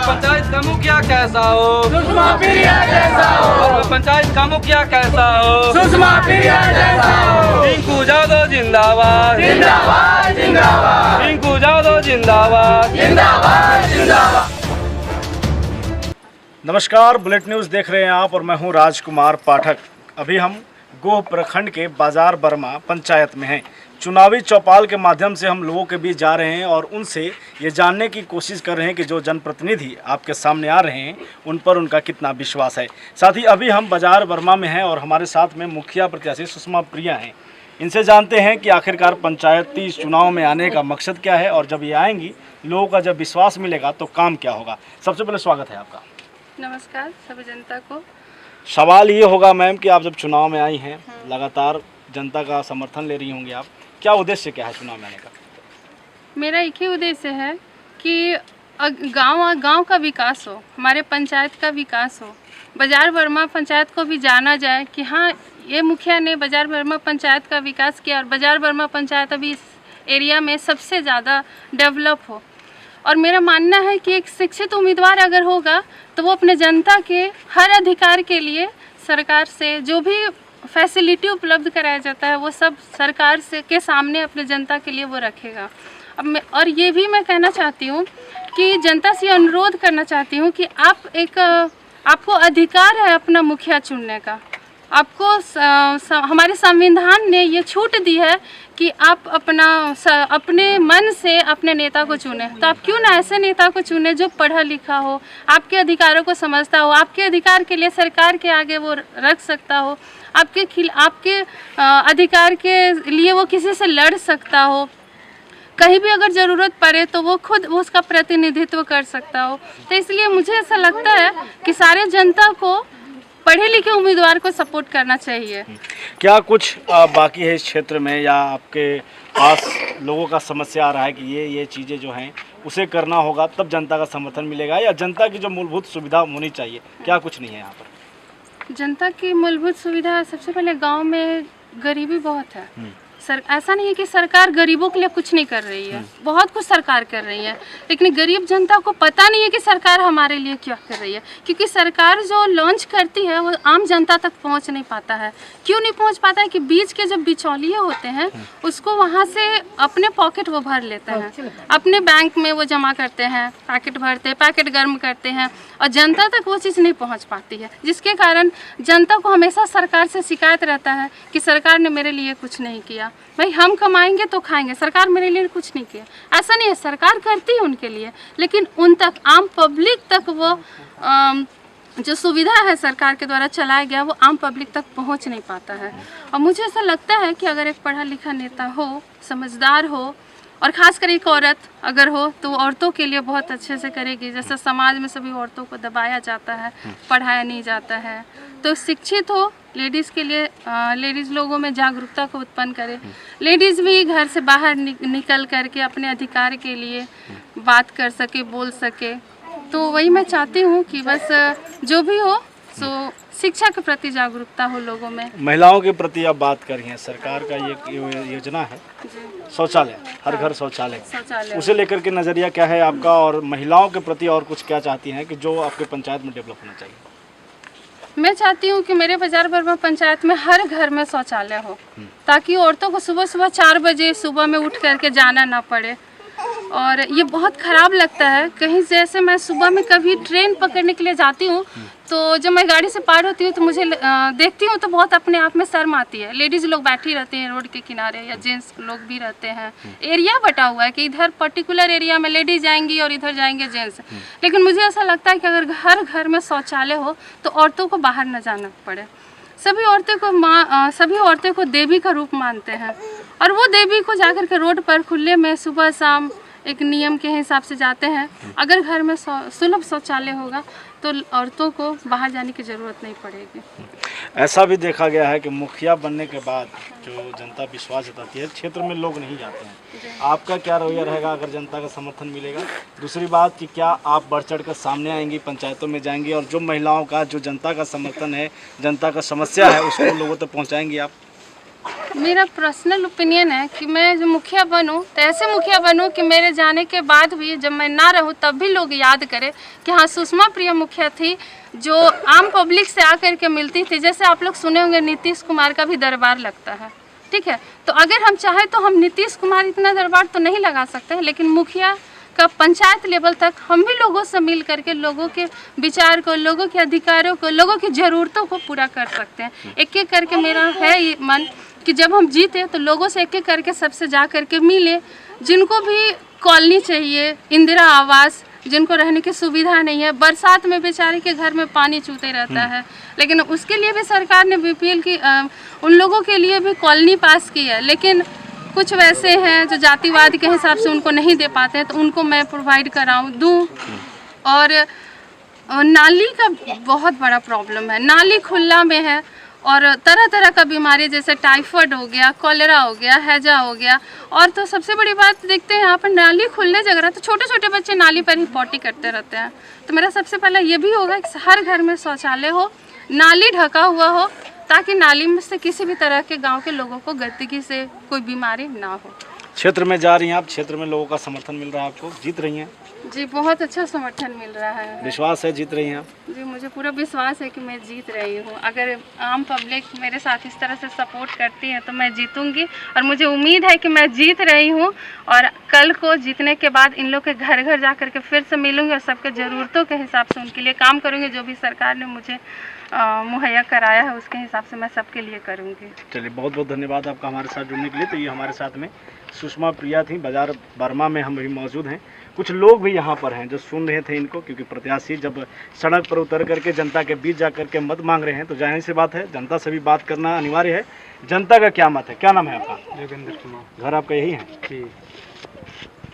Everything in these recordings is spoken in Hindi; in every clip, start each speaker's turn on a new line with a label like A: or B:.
A: पंचायत का मुखिया कैसा हो?
B: सुषमा प्रिया जैसा हो।
A: पंचायत का मुखिया कैसा हो?
B: सुषमा प्रिया जैसा हो।
A: रिंकू यादव जिंदाबाद,
B: जिंदाबाद जिंदाबाद,
A: रिंकू यादव जिंदाबाद,
B: जिंदाबाद जिंदाबाद।
C: नमस्कार, बुलेट न्यूज़ देख रहे हैं आप और मैं हूं राजकुमार पाठक। अभी हम गोह प्रखंड के बाजार बर्मा पंचायत में हैं। चुनावी चौपाल के माध्यम से हम लोगों के बीच जा रहे हैं और उनसे ये जानने की कोशिश कर रहे हैं कि जो जनप्रतिनिधि आपके सामने आ रहे हैं उन पर उनका कितना विश्वास है। साथ ही अभी हम बाजार बर्मा में हैं और हमारे साथ में मुखिया प्रत्याशी सुषमा प्रिया हैं। इनसे जानते हैं कि आखिरकार पंचायती चुनाव में आने का मकसद क्या है और जब ये आएंगी लोगों का जब विश्वास मिलेगा तो काम क्या होगा। सबसे पहले स्वागत है आपका।
D: नमस्कार सभी जनता को।
C: सवाल ये होगा मैम कि आप जब चुनाव में आई हैं, लगातार जनता का समर्थन ले रही होंगी आप, क्या उद्देश्य क्या है चुनाव में आने का?
D: मेरा एक ही उद्देश्य है कि गांव का विकास हो, हमारे पंचायत का विकास हो, बाजार बर्मा पंचायत को भी जाना जाए कि हाँ ये मुखिया ने बाजार बर्मा पंचायत का विकास किया और बाजार बर्मा पंचायत अभी इस एरिया में सबसे ज़्यादा डेवलप हो। और मेरा मानना है कि एक शिक्षित उम्मीदवार अगर होगा तो वो अपने जनता के हर अधिकार के लिए सरकार से जो भी फैसिलिटी उपलब्ध कराया जाता है वो सब सरकार से के सामने अपने जनता के लिए वो रखेगा। और ये भी मैं कहना चाहती हूँ कि जनता से अनुरोध करना चाहती हूँ कि आपको अधिकार है अपना मुखिया चुनने का। आपको हमारे संविधान ने ये छूट दी है कि आप अपने मन से अपने नेता को चुने। तो आप क्यों ना ऐसे नेता को चुने जो पढ़ा लिखा हो, आपके अधिकारों को समझता हो, आपके अधिकार के लिए सरकार के आगे वो रख सकता हो, आपके अधिकार के लिए वो किसी से लड़ सकता हो, कहीं भी अगर ज़रूरत पड़े तो वो खुद उसका प्रतिनिधित्व कर सकता हो। तो इसलिए मुझे ऐसा लगता है कि सारे जनता को पढ़े लिखे उम्मीदवार को सपोर्ट करना चाहिए।
C: क्या कुछ बाकी है इस क्षेत्र में या आपके पास लोगों का समस्या आ रहा है कि ये चीज़ें जो हैं उसे करना होगा तब जनता का समर्थन मिलेगा, या जनता की जो मूलभूत सुविधा होनी चाहिए क्या कुछ नहीं है यहाँ पर?
D: जनता की मूलभूत सुविधा सबसे पहले गांव में गरीबी बहुत है। ऐसा नहीं है कि सरकार गरीबों के लिए कुछ नहीं कर रही है, बहुत कुछ सरकार कर रही है, लेकिन गरीब जनता को पता नहीं है कि सरकार हमारे लिए क्या कर रही है। क्योंकि सरकार जो लॉन्च करती है वो आम जनता तक पहुंच नहीं पाता है। क्यों नहीं पहुंच पाता है? कि बीच के जो बिचौलिए होते हैं उसको वहां से अपने पॉकेट वो भर लेते हैं, अपने बैंक में वो जमा करते हैं, पैकेट भरते हैं, पैकेट गर्म करते हैं और जनता तक वो चीज़ नहीं पहुँच पाती है, जिसके कारण जनता को हमेशा सरकार से शिकायत रहता है कि सरकार ने मेरे लिए कुछ नहीं किया। भाई हम कमाएंगे तो खाएंगे, सरकार मेरे लिए कुछ नहीं किया। ऐसा नहीं है, सरकार करती है उनके लिए, लेकिन उन तक आम पब्लिक तक वो जो सुविधा है सरकार के द्वारा चलाया गया वो आम पब्लिक तक पहुंच नहीं पाता है। और मुझे ऐसा लगता है कि अगर एक पढ़ा लिखा नेता हो, समझदार हो और ख़ासकर एक औरत अगर हो तो औरतों के लिए बहुत अच्छे से करेगी। जैसे समाज में सभी औरतों को दबाया जाता है, पढ़ाया नहीं जाता है, तो शिक्षित हो, लेडीज़ के लिए लेडीज़ लोगों में जागरूकता को उत्पन्न करे, लेडीज़ भी घर से बाहर निकल करके अपने अधिकार के लिए बात कर सके, बोल सके। तो वही मैं चाहती हूँ कि बस जो भी हो सो शिक्षा के प्रति जागरूकता हो लोगों में।
C: महिलाओं के प्रति आप बात कर रही हैं, सरकार का ये योजना है शौचालय, हर घर शौचालय, उसे लेकर के नज़रिया क्या है आपका? और महिलाओं के प्रति और कुछ क्या चाहती हैं कि जो आपके पंचायत में डेवलप होना चाहिए?
D: मैं चाहती हूँ कि मेरे बाजार बर्मा पंचायत में हर घर में शौचालय हो, ताकि औरतों को सुबह 4 बजे सुबह में उठ करके जाना ना पड़े। और ये बहुत ख़राब लगता है कहीं, जैसे मैं सुबह में कभी ट्रेन पकड़ने के लिए जाती हूँ तो जब मैं गाड़ी से पार होती हूँ तो मुझे देखती हूँ तो बहुत अपने आप में शर्म आती है। लेडीज़ लोग बैठी रहती हैं रोड के किनारे या जेंट्स लोग भी रहते हैं। एरिया बटा हुआ है कि इधर पर्टिकुलर एरिया में लेडीज़ जाएंगी और इधर जाएंगे जेंट्स, लेकिन मुझे ऐसा लगता है कि अगर हर घर में शौचालय हो तो औरतों को बाहर न जाना पड़े। सभी औरतें को देवी का रूप मानते हैं और वो देवी को जाकर के रोड पर खुले में सुबह शाम एक नियम के हिसाब से जाते हैं। अगर घर में सुलभ शौचालय होगा तो औरतों को बाहर जाने की ज़रूरत नहीं पड़ेगी।
C: ऐसा भी देखा गया है कि मुखिया बनने के बाद जो जनता विश्वास जताती है, क्षेत्र में लोग नहीं जाते हैं। आपका क्या रवैया रहेगा अगर जनता का समर्थन मिलेगा? दूसरी बात कि क्या आप बढ़ चढ़ कर सामने आएंगी, पंचायतों में जाएंगी और जो महिलाओं का, जो जनता का समर्थन है, जनता का समस्या है, उसको लोगों तक पहुँचाएंगी आप?
D: मेरा पर्सनल ओपिनियन है कि मैं जो मुखिया बनूं तो ऐसे मुखिया बनूं कि मेरे जाने के बाद भी जब मैं ना रहूं तब भी लोग याद करें कि हाँ सुषमा प्रिया मुखिया थी जो आम पब्लिक से आकर के मिलती थी। जैसे आप लोग सुने होंगे नीतीश कुमार का भी दरबार लगता है, ठीक है। तो अगर हम चाहें तो हम नीतीश कुमार इतना दरबार तो नहीं लगा सकते हैं, लेकिन मुखिया का पंचायत लेवल तक हम भी लोगों से मिल करके लोगों के विचार को, लोगों के अधिकारों को, लोगों की ज़रूरतों को पूरा कर सकते हैं। एक एक करके मेरा है ये मन कि जब हम जीते तो लोगों से एक एक करके सबसे जा करके मिले। जिनको भी कॉलोनी चाहिए, इंदिरा आवास, जिनको रहने की सुविधा नहीं है, बरसात में बेचारे के घर में पानी चूते रहता है, लेकिन उसके लिए भी सरकार ने बीपीएल की उन लोगों के लिए भी कॉलोनी पास की है। लेकिन कुछ वैसे हैं जो जातिवाद के हिसाब से उनको नहीं दे पाते हैं, तो उनको मैं प्रोवाइड दूँ। और नाली का बहुत बड़ा प्रॉब्लम है, नाली खुला में है और तरह तरह का बीमारी जैसे टाइफाइड हो गया, कॉलेरा हो गया, हैजा हो गया। और तो सबसे बड़ी बात देखते हैं यहाँ पर नाली खुलने जगह तो छोटे छोटे बच्चे नाली पर ही पॉटी करते रहते हैं। तो मेरा सबसे पहला ये भी होगा कि हर घर में शौचालय हो, नाली ढका हुआ हो, ताकि नाली में से किसी भी तरह के गांव के लोगों को गंदगी से कोई बीमारी ना हो।
C: क्षेत्र में जा रही हैं आप, क्षेत्र में लोगों का समर्थन मिल रहा है आपको, जीत रही हैं?
D: जी बहुत अच्छा समर्थन मिल रहा है।
C: विश्वास है जीत रही हैं आप?
D: जी मुझे पूरा विश्वास है कि मैं जीत रही हूँ। अगर आम पब्लिक मेरे साथ इस तरह से सपोर्ट करती है तो मैं जीतूंगी, और मुझे उम्मीद है कि मैं जीत रही हूँ। और कल को जीतने के बाद इन लोग के घर घर जा करके फिर से मिलूंगी और सबके ज़रूरतों के हिसाब से उनके लिए काम करूँगी। जो भी सरकार ने मुझे मुहैया कराया है उसके हिसाब से मैं सबके लिए करूँगी।
C: चलिए बहुत बहुत धन्यवाद आपका हमारे साथ जुड़ने के लिए। तो ये हमारे साथ में सुषमा प्रिया थी, बाजार बर्मा में हम भी मौजूद हैं। कुछ लोग भी यहाँ पर हैं जो सुन रहे थे इनको, क्योंकि प्रत्याशी जब सड़क पर उतर करके जनता के बीच जा करके मत मांग रहे हैं तो जाहिर सी बात है जनता से भी बात करना अनिवार्य है। जनता का क्या मत है? क्या नाम है आपका?
A: योगेंद्र कुमार।
C: घर आपका यही है
A: जी।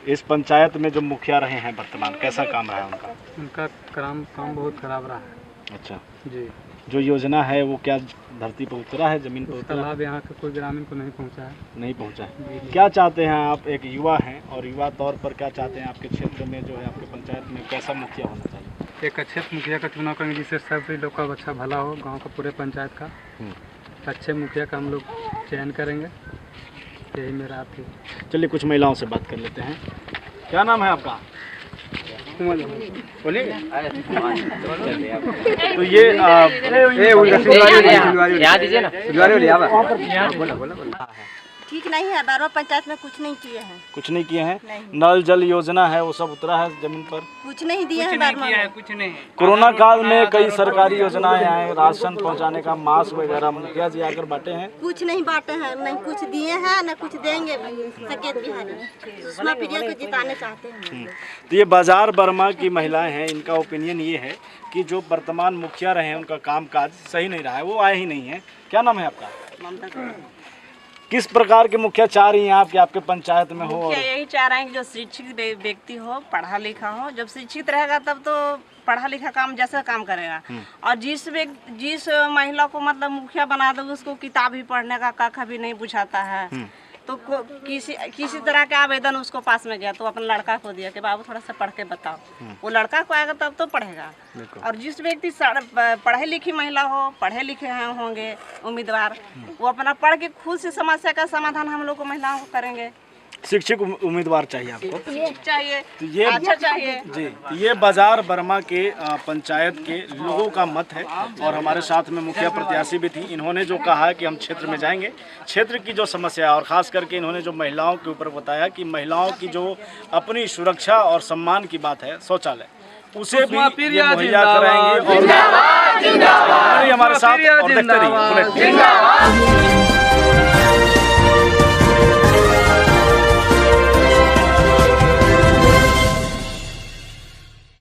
C: इस पंचायत में जो मुखिया रहे हैं वर्तमान, कैसा काम रहा है उनका?
A: उनका काम बहुत खराब रहा है।
C: अच्छा
A: जी।
C: जो योजना है वो क्या धरती पर उतरा है, जमीन पर
A: उसका
C: उतरा है?
A: लाभ यहाँ के कोई ग्रामीण को नहीं पहुँचा है।
C: नहीं पहुंचा है। क्या चाहते हैं आप, एक युवा हैं और युवा तौर पर क्या चाहते हैं आपके क्षेत्र में जो है आपके पंचायत में कैसा मुखिया होना चाहिए?
A: एक अच्छे मुखिया का चुनाव करेंगे जिससे सभी लोग का अच्छा भला हो, गांव का पूरे पंचायत का। अच्छे मुखिया का हम लोग चयन करेंगे, यही मेरा आप।
C: चलिए कुछ महिलाओं से बात कर लेते हैं। क्या नाम है आपका? बोलिए। तो ये
B: यहाँ दीजिए ना।
E: ठीक नहीं है, बारवा पंचायत में कुछ नहीं किए हैं।
C: कुछ नहीं किए हैं? नल जल योजना है वो सब उतरा है जमीन पर?
E: कुछ नहीं दिए हैं बारवा में।
A: कुछ नहीं।
C: कोरोना काल में कई सरकारी योजनाएं आए, राशन पहुंचाने का, मास्क वगैरह मुखिया जी आकर बांटे हैं?
E: कुछ नहीं बांटे हैं, नहीं कुछ दिए हैं न कुछ देंगे। सकेत बिहारी सुषमा प्रिया को जिताने चाहते हैं।
C: तो ये बाजार बर्मा की महिलाएं हैं, इनका ओपिनियन ये है कि जो वर्तमान मुखिया रहे हैं उनका कामकाज सही नहीं रहा है, वो आए ही नहीं है। क्या नाम है आपका? किस प्रकार के मुखिया चाह रही हैं आप कि आपके पंचायत में हो?
F: मुखिया यही चाह रहे हैं कि जो शिक्षित व्यक्ति हो, पढ़ा लिखा हो। जब शिक्षित रहेगा तब तो पढ़ा लिखा काम जैसा काम करेगा। और जिस महिला को मतलब मुखिया बना दो उसको किताब भी पढ़ने का कख भी नहीं बुझाता है, तो किसी तरह का आवेदन उसको पास में गया तो अपने लड़का को दिया कि बाबू थोड़ा सा पढ़ के बताओ। वो लड़का को आएगा तब तो पढ़ेगा। और जिस व्यक्ति पढ़े लिखी महिला हो, पढ़े लिखे होंगे उम्मीदवार, वो अपना पढ़ के खुद से समस्या का समाधान हम लोग को महिलाओं को करेंगे।
C: शिक्षक उम्मीदवार चाहिए आपको?
F: चाहिए
C: तो ये
F: अच्छा चाहिए
C: जी। ये बाजार बर्मा के पंचायत के लोगों का मत है और हमारे साथ में मुखिया प्रत्याशी भी थी। इन्होंने जो कहा कि हम क्षेत्र में जाएंगे, क्षेत्र की जो समस्या और ख़ास करके इन्होंने जो महिलाओं के ऊपर बताया कि महिलाओं की जो अपनी सुरक्षा और सम्मान की बात है, शौचालय, उसे भी ये मुहैया कराएंगे। और हमारे साथ और देखते रहिए।